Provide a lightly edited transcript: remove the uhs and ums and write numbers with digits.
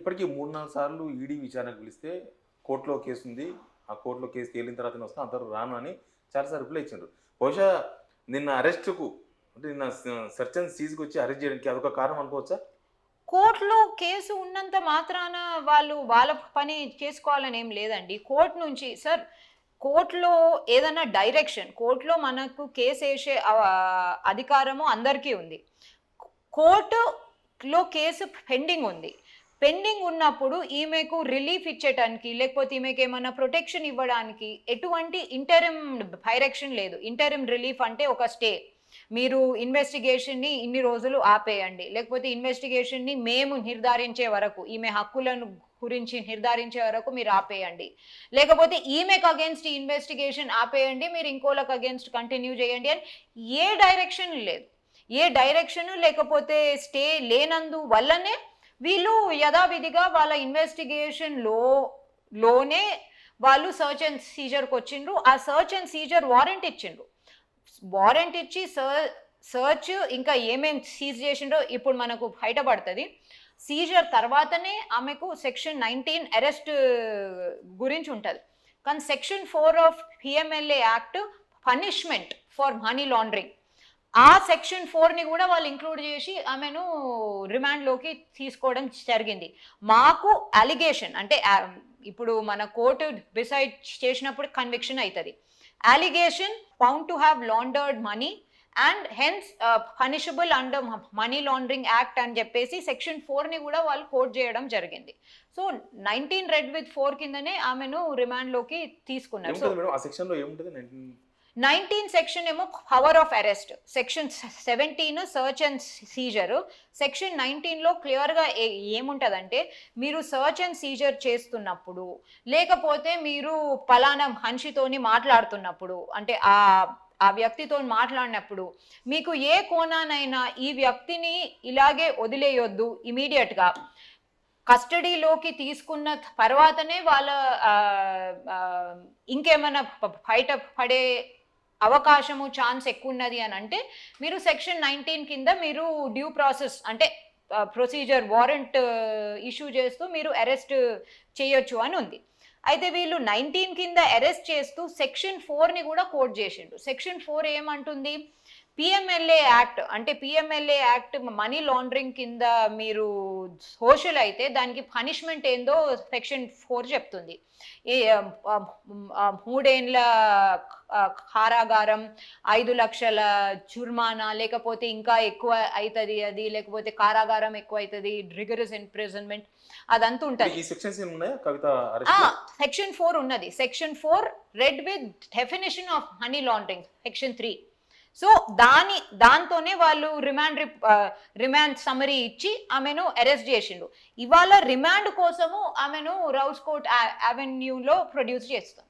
ఇప్పటికీ 3-4 సార్లు ఈడీ విచారణకు పిలిస్తే కోర్టులో కేసు ఉంది, ఆ కోర్టులో కేసు తేలిన తర్వాతనే వస్తా, అంతవరకు రాను అని చాలాసార్లు రిప్లై ఇచ్చిండ్రు. బహుశా నిన్న అరెస్ట్‌కు అంటే నిన్న సెర్చ్ అండ్ సీజ్‌కి వచ్చి అరెస్ట్ చేయడానికి అదొక కారణం అనుకోవచ్చా? కోర్టులో కేసు ఉన్నంత మాత్రాన వాళ్ళు వాళ్ళ పని చేసుకోవాలని ఏం లేదండి. కోర్ట్ నుంచి సార్ కోర్ట్‌లో ఏదన్నా డైరెక్షన్ కోర్ట్‌లో మనకు కేసేసే అధికారము అందరికీ ఉంది. కోర్టులో కేసు పెండింగ్ ఉంది. పెండింగ్ ఉన్నప్పుడు ఈమెకు రిలీఫ్ ఇచ్చేటానికి లేకపోతే ఈమెకేమన్నా ప్రొటెక్షన్ ఇవ్వడానికి ఎటువంటి ఇంటరిమ్ డైరెక్షన్ లేదు. ఇంటరిమ్ రిలీఫ్ అంటే ఒక స్టే. మీరు ఇన్వెస్టిగేషన్‌ని ఇన్ని రోజులు ఆపేయండి. లేకపోతే ఇన్వెస్టిగేషన్‌ని మేము నిర్ధారించే వరకు, ఈమె హక్కులను గురించి నిర్ధారించే వరకు మీరు ఆపేయండి. లేకపోతే ఈమెకు అగెయిన్స్ట్ ఇన్వెస్టిగేషన్ ఆపేయండి. మీరు ఇంకోళ్ళకి అగెయిన్స్ట్ కంటిన్యూ చేయండి అని ఏ డైరెక్షన్ లేదు. ఏ డైరెక్షను లేకపోతే స్టే లేనందు వల్లనే వీళ్ళు యథావిధిగా వాళ్ళ ఇన్వెస్టిగేషన్‌లోనే వాళ్ళు సెర్చ్ అండ్ సీజర్‌కి వచ్చిండ్రు. ఆ సెర్చ్ అండ్ సీజర్ వారెంట్ ఇచ్చిండ్రు. వారెంట్ ఇచ్చి సర్చ్ ఇంకా ఏమేం సీజ్ చేసిండో ఇప్పుడు మనకు బయటపడుతుంది. సీజర్ తర్వాతనే ఆమెకు సెక్షన్ 19 అరెస్ట్ గురించి ఉంటుంది. కానీ section 4 of PMLA act punishment for money laundering, ఆ సెక్షన్ 4ని కూడా వాళ్ళు ఇంక్లూడ్ చేసి ఆమెను రిమాండ్లోకి తీసుకోవడం జరిగింది. మాకు అలిగేషన్ అంటే ఇప్పుడు మన కోర్టు డిసైడ్ చేసినప్పుడు కన్విక్షన్ అవుతుంది. allegation found to have laundered money and hence punishable under money laundering act అని చెప్పేసి సెక్షన్ 4ని కూడా వాళ్ళు కోట్ చేయడం జరిగింది. సో 19 రెడ్ విత్ 4 కిందనే ఆమెను రిమాండ్లోకి తీసుకున్నారు. సో మేడం ఆ సెక్షన్‌లో ఏముంటది? 19 సెక్షన్ ఏమో power of arrest, section 17 search and seizure. Section 19లో క్లియర్గా ఏముంటుందంటే మీరు సర్చ్ అండ్ సీజర్ చేస్తున్నప్పుడు లేకపోతే మీరు పలానా మనిషితోని మాట్లాడుతున్నప్పుడు అంటే ఆ వ్యక్తితో మాట్లాడినప్పుడు మీకు ఏ కోణానైనా ఈ వ్యక్తిని ఇలాగే వదిలేయొద్దు, ఇమీడియట్గా కస్టడీలోకి తీసుకున్న తర్వాతనే వాళ్ళ ఇంకేమైనా బయట పడే అవకాశము ఛాన్స్ ఎక్కువ ఉన్నది అని అంటే మీరు సెక్షన్ 19 కింద మీరు డ్యూ ప్రాసెస్ అంటే ప్రొసీజర్ వారెంట్ ఇష్యూ చేస్తూ మీరు అరెస్ట్ చేయొచ్చు అని ఉంది. అయితే వీళ్ళు 19 కింద అరెస్ట్ చేస్తూ సెక్షన్ 4ని కూడా కోట్ చేసిండు. సెక్షన్ 4 ఏమంటుంది? పిఎంఎల్ఏ యాక్ట్ అంటే పిఎంఎల్ఏ యాక్ట్ మనీ లాండరింగ్ కింద మీరు సోషల్ అయితే దానికి పనిష్మెంట్ ఏందో సెక్షన్ 4 చెప్తుంది. 3 ఏళ్ల కారాగారం, 5 లక్షల జుర్మానా, లేకపోతే ఇంకా ఎక్కువ అవుతుంది అది, లేకపోతే కారాగారం ఎక్కువ అవుతుంది, రిగరస్ ఇంప్రిజన్మెంట్ అదంతా ఉంటుంది. ఈ సెక్షన్స్ ఉన్నాయా కవిత సెక్షన్ 4 ఉన్నది. Section 4 red with definition of money laundering section 3. So దాంతోనే వాళ్ళు రిమాండ్ సమరీ ఇచ్చి ఆమెను అరెస్ట్ చేసిండు. ఇవాళ రిమాండ్ కోసము ఆమెను రౌస్ కోర్ట్ అవెన్యూలో ప్రొడ్యూస్ చేస్తారు.